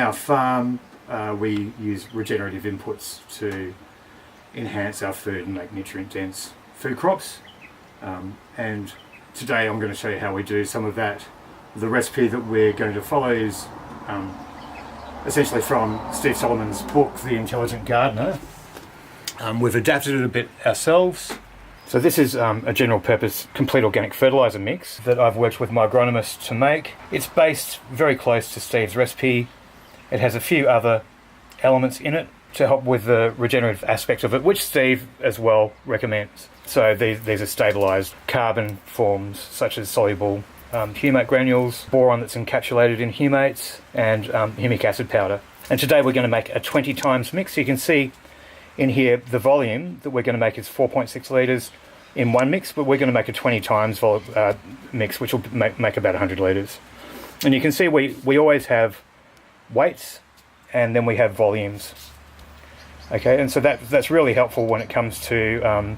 our farm, we use regenerative inputs to enhance our food and make nutrient-dense food crops. And today I'm going to show you how we do some of that. The recipe that we're going to follow is essentially from Steve Solomon's book, The Intelligent Gardener. We've adapted it a bit ourselves. So this is a general purpose complete organic fertilizer mix that I've worked with my agronomist to make. It's based very close to Steve's recipe. It has a few other elements in it to help with the regenerative aspect of it, which Steve as well recommends. So these are stabilised carbon forms such as soluble humate granules, boron that's encapsulated in humates, and humic acid powder. And today we're going to make a 20 times mix. You can see in here the volume that we're going to make is 4.6 litres in one mix, but we're going to make a 20 times mix, which will make about 100 litres. And you can see we always have weights and then we have volumes. Okay, and so that's really helpful when it comes to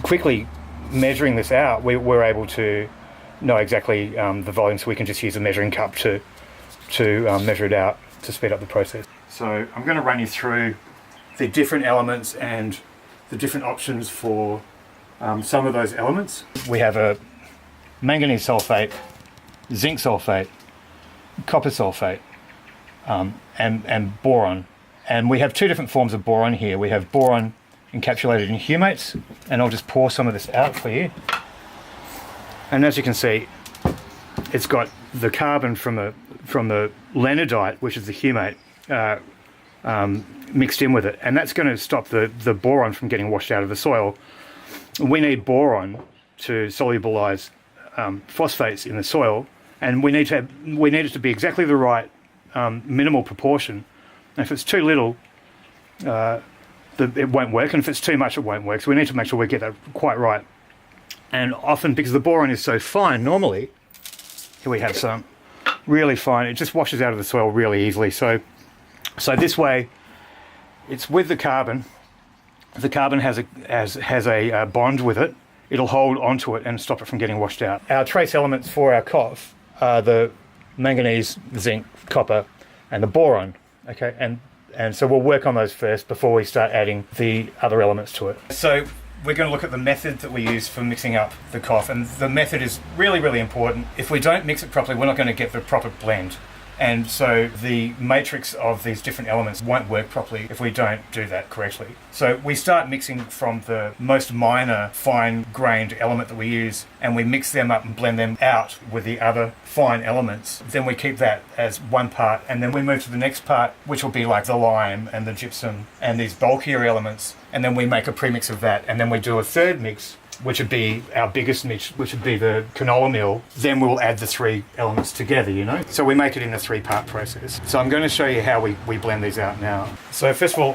quickly measuring this out. We're able to know exactly the volume, so we can just use a measuring cup to measure it out to speed up the process. So I'm going to run you through the different elements and the different options for some of those elements. We have a manganese sulfate, zinc sulfate, copper sulfate, and boron. And we have two different forms of boron here. We have boron encapsulated in humates, and I'll just pour some of this out for you. And as you can see, it's got the carbon from the Leonard Diet, which is the humate, mixed in with it, and that's going to stop the boron from getting washed out of the soil. We need boron to solubilize phosphates in the soil, and we need it to be exactly the right minimal proportion. And if it's too little, it won't work, and if it's too much, it won't work. So we need to make sure we get that quite right. And often, because the boron is so fine, normally, here we have some really fine, it just washes out of the soil really easily. So this way, it's with the carbon. The carbon has a bond with it. It'll hold onto it and stop it from getting washed out. Our trace elements for our COF are the manganese, zinc, copper, and the boron. Okay, and so we'll work on those first before we start adding the other elements to it. So we're going to look at the method that we use for mixing up the COF, and the method is really, really important. If we don't mix it properly, we're not going to get the proper blend. And so the matrix of these different elements won't work properly if we don't do that correctly. So we start mixing from the most minor fine-grained element that we use, and we mix them up and blend them out with the other fine elements. Then we keep that as one part, and then we move to the next part, which will be like the lime and the gypsum and these bulkier elements, and then we make a premix of that, and then we do a third mix, which would be our biggest mix, which would be the canola meal. Then we'll add the three elements together, you know? So we make it in a three-part process. So I'm going to show you how we blend these out now. So first of all,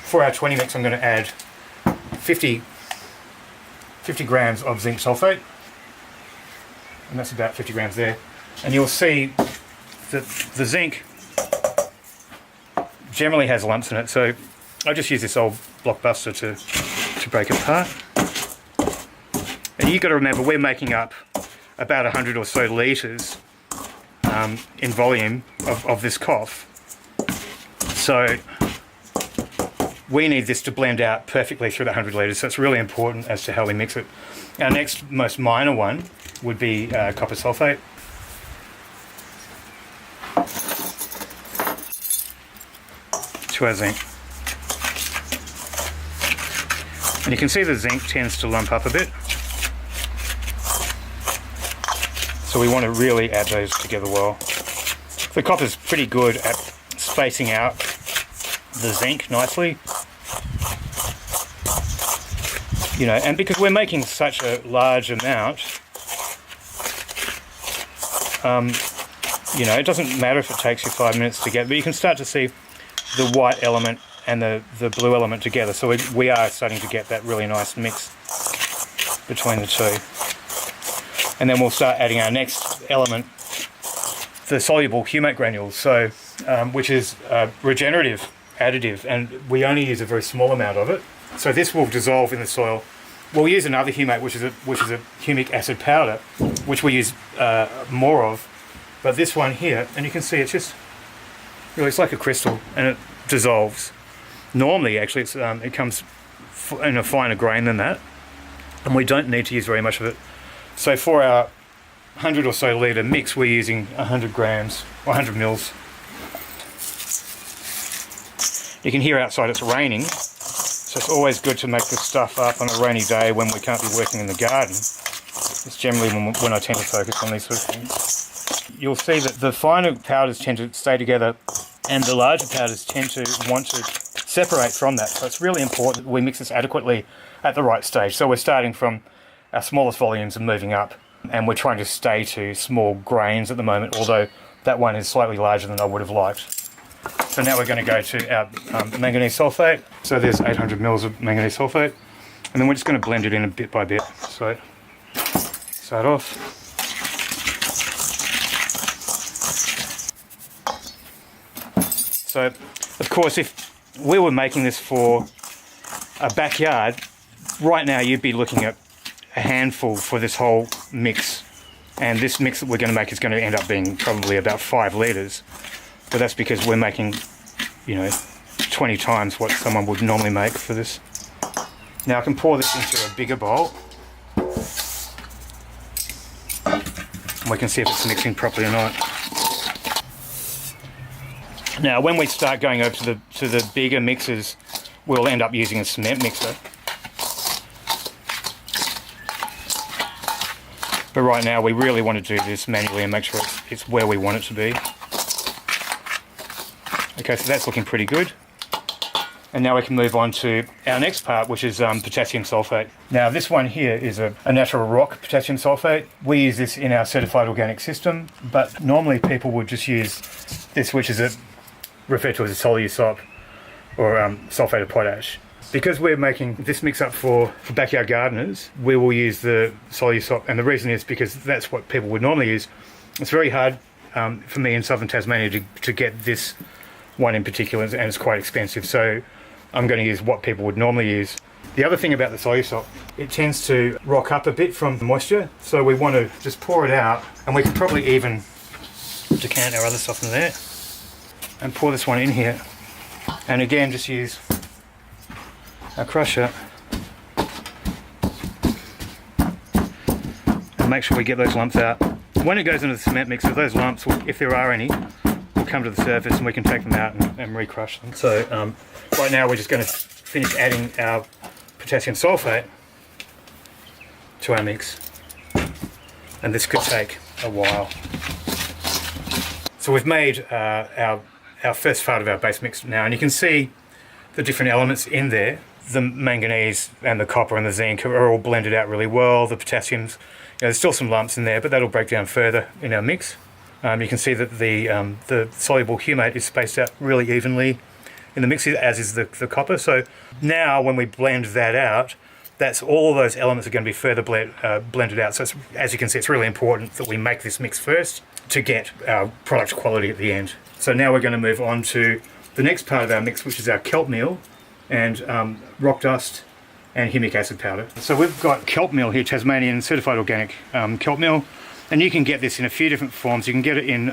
for our 20 mix, I'm going to add 50 grams of zinc sulfate. And that's about 50 grams there. And you'll see that the zinc generally has lumps in it. So I just use this old blockbuster to break it apart. And you've got to remember, we're making up about 100 or so litres in volume of this COF. So we need this to blend out perfectly through the 100 litres, so it's really important as to how we mix it. Our next most minor one would be copper sulfate. To our zinc. And you can see the zinc tends to lump up a bit. So we want to really add those together well. The copper's pretty good at spacing out the zinc nicely. You know, and because we're making such a large amount, you know, it doesn't matter if it takes you 5 minutes to get, but you can start to see the white element and the blue element together. So we are starting to get that really nice mix between the two. And then we'll start adding our next element, the soluble humate granules, so which is regenerative additive, and we only use a very small amount of it. So this will dissolve in the soil. We'll use another humate, which is a humic acid powder, which we use more of. But this one here, and you can see it's looks like a crystal, and it dissolves. Normally, actually, it comes in a finer grain than that, and we don't need to use very much of it. So for our 100 or so litre mix, we're using 100 grams or 100 mils. You can hear outside it's raining, so it's always good to make this stuff up on a rainy day when we can't be working in the garden. It's generally when I tend to focus on these sort of things. You'll see that the finer powders tend to stay together and the larger powders tend to want to separate from that. So it's really important that we mix this adequately at the right stage. So we're starting from our smallest volumes and moving up, and we're trying to stay to small grains at the moment, although that one is slightly larger than I would have liked. So now we're going to go to our manganese sulfate. So there's 800 mils of manganese sulfate, and then we're just going to blend it in a bit by bit. So start off. So of course, if we were making this for a backyard, right now you'd be looking at a handful for this whole mix, and this mix that we're going to make is going to end up being probably about 5 litres. But that's because we're making, 20 times what someone would normally make for this. Now I can pour this into a bigger bowl. And we can see if it's mixing properly or not. Now when we start going over to the bigger mixes, we'll end up using a cement mixer. But right now we really want to do this manually and make sure it's where we want it to be. Okay, so that's looking pretty good. And now we can move on to our next part, which is potassium sulfate. Now this one here is a natural rock potassium sulfate. We use this in our certified organic system, but normally people would just use this, which is referred to as a solusop or sulfate of potash. Because we're making this mix up for backyard gardeners, we will use the solusop, and the reason is because that's what people would normally use. It's very hard for me in southern Tasmania to get this one in particular, and it's quite expensive, so I'm going to use what people would normally use. The other thing about the solusop, it tends to rock up a bit from the moisture, so we want to just pour it out, and we can probably even decant our other stuff in there and pour this one in here, and again just use our crusher and make sure we get those lumps out. When it goes into the cement mixer, those lumps, if there are any, will come to the surface and we can take them out and re-crush them. So right now we're just going to finish adding our potassium sulfate to our mix, and this could take a while. So we've made our first part of our base mix now, and you can see the different elements in there. The manganese and the copper and the zinc are all blended out really well. The potassiums, there's still some lumps in there, but that'll break down further in our mix. You can see that the soluble humate is spaced out really evenly in the mix, as is the copper. So now when we blend that out, that's all those elements are going to be further blended out. So as you can see, it's really important that we make this mix first to get our product quality at the end. So now we're going to move on to the next part of our mix, which is our kelp meal and rock dust and humic acid powder. So we've got kelp meal here, Tasmanian certified organic kelp meal, and you can get this in a few different forms. You can get it in,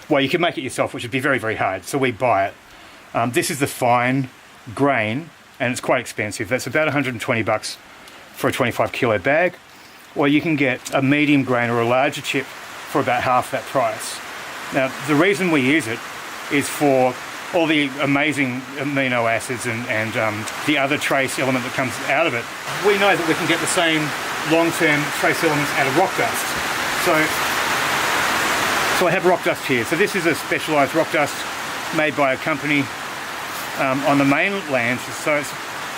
you can make it yourself, which would be very, very hard, so we buy it. This is the fine grain, and it's quite expensive. That's about $120 for a 25 kilo bag, or you can get a medium grain or a larger chip for about half that price. Now, the reason we use it is for all the amazing amino acids and the other trace element that comes out of it. We know that we can get the same long-term trace elements out of rock dust. So I have rock dust here. So this is a specialised rock dust made by a company on the mainland. So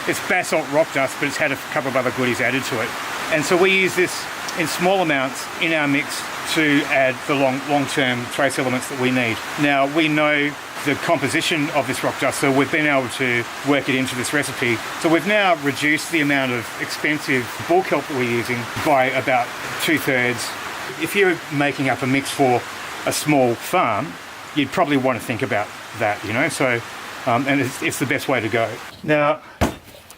it's basalt rock dust, but it's had a couple of other goodies added to it. And so we use this in small amounts in our mix to add the long-term trace elements that we need. Now, we know the composition of this rock dust, so we've been able to work it into this recipe. So we've now reduced the amount of expensive bull kelp that we're using by about 2/3. If you're making up a mix for a small farm, you'd probably want to think about that, so and it's the best way to go. Now,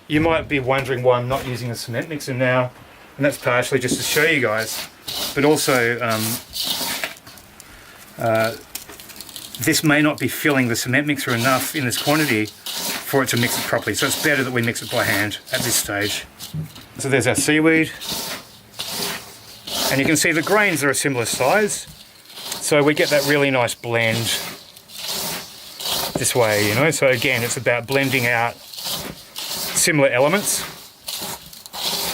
you might be wondering why I'm not using a cement mixer now, and that's partially just to show you guys, but also this may not be filling the cement mixer enough in this quantity for it to mix it properly. So it's better that we mix it by hand at this stage. So there's our seaweed. And you can see the grains are a similar size. So we get that really nice blend this way, you know. So again, it's about blending out similar elements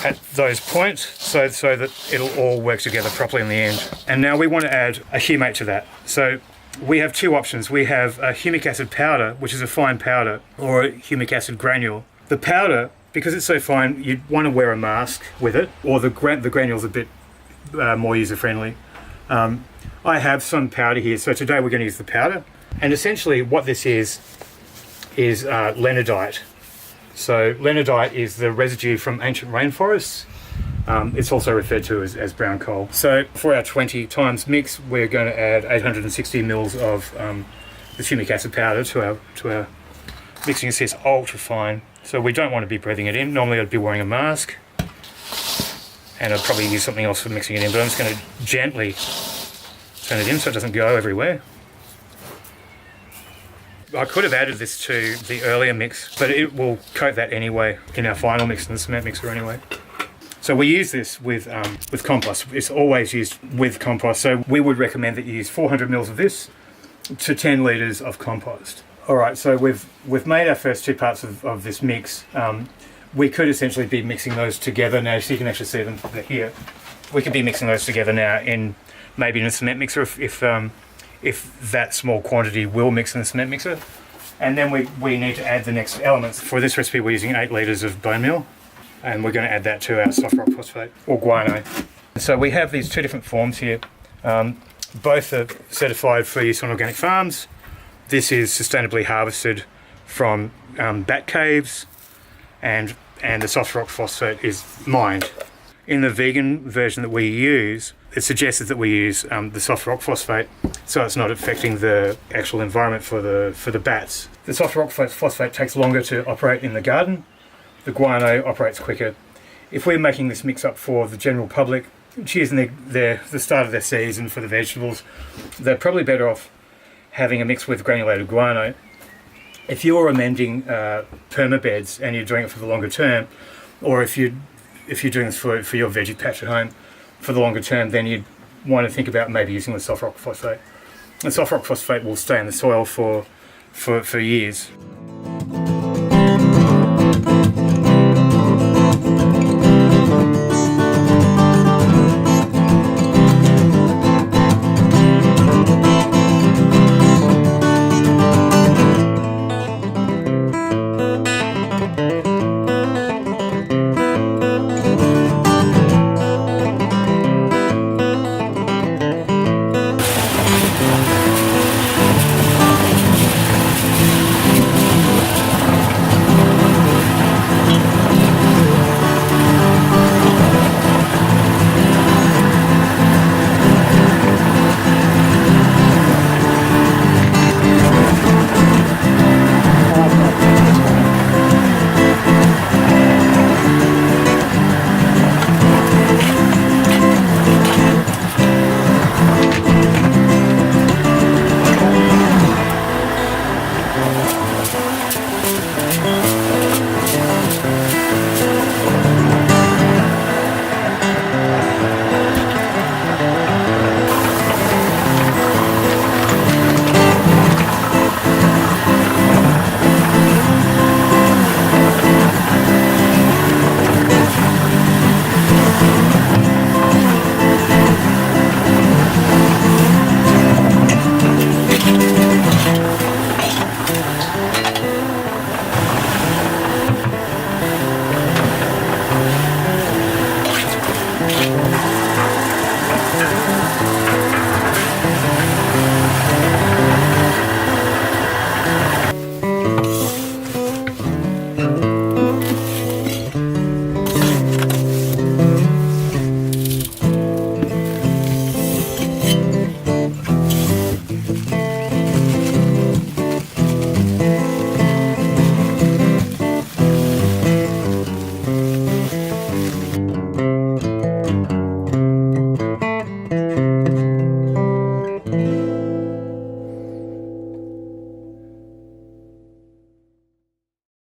at those points so that it'll all work together properly in the end. And now we want to add a humate to that. So we have two options. We have a humic acid powder, which is a fine powder, or a humic acid granule. The powder, because it's so fine, you'd want to wear a mask with it, or the granule's a bit more user-friendly. I have some powder here, so today we're going to use the powder. And essentially what this is Leonard Diet. So Leonard Diet is the residue from ancient rainforests. It's also referred to as brown coal. So for our 20 times mix, we're going to add 860 mils of the humic acid powder to our mixing assist, ultra fine. So we don't want to be breathing it in. Normally I'd be wearing a mask, and I'd probably use something else for mixing it in, but I'm just going to gently turn it in so it doesn't go everywhere. I could have added this to the earlier mix, but it will coat that anyway in our final mix in the cement mixer anyway. So we use this with compost. It's always used with compost. So we would recommend that you use 400 mils of this to 10 litres of compost. All right, so we've made our first two parts of this mix. We could essentially be mixing those together now, so you can actually see them here. We could be mixing those together now maybe in a cement mixer if that small quantity will mix in the cement mixer. And then we need to add the next elements. For this recipe we're using 8 litres of bone meal, and we're going to add that to our soft rock phosphate, or guano. So we have these two different forms here. Both are certified for use on organic farms. This is sustainably harvested from bat caves, and the soft rock phosphate is mined. In the vegan version that we use, it suggested that we use the soft rock phosphate so it's not affecting the actual environment for the bats. The soft rock phosphate takes longer to operate in the garden. The guano operates quicker. If we're making this mix up for the general public, choosing the start of their season for the vegetables, they're probably better off having a mix with granulated guano. If you're amending permabeds and you're doing it for the longer term, or if you're doing this for your veggie patch at home for the longer term, then you'd want to think about maybe using the soft rock phosphate. The soft rock phosphate will stay in the soil for years.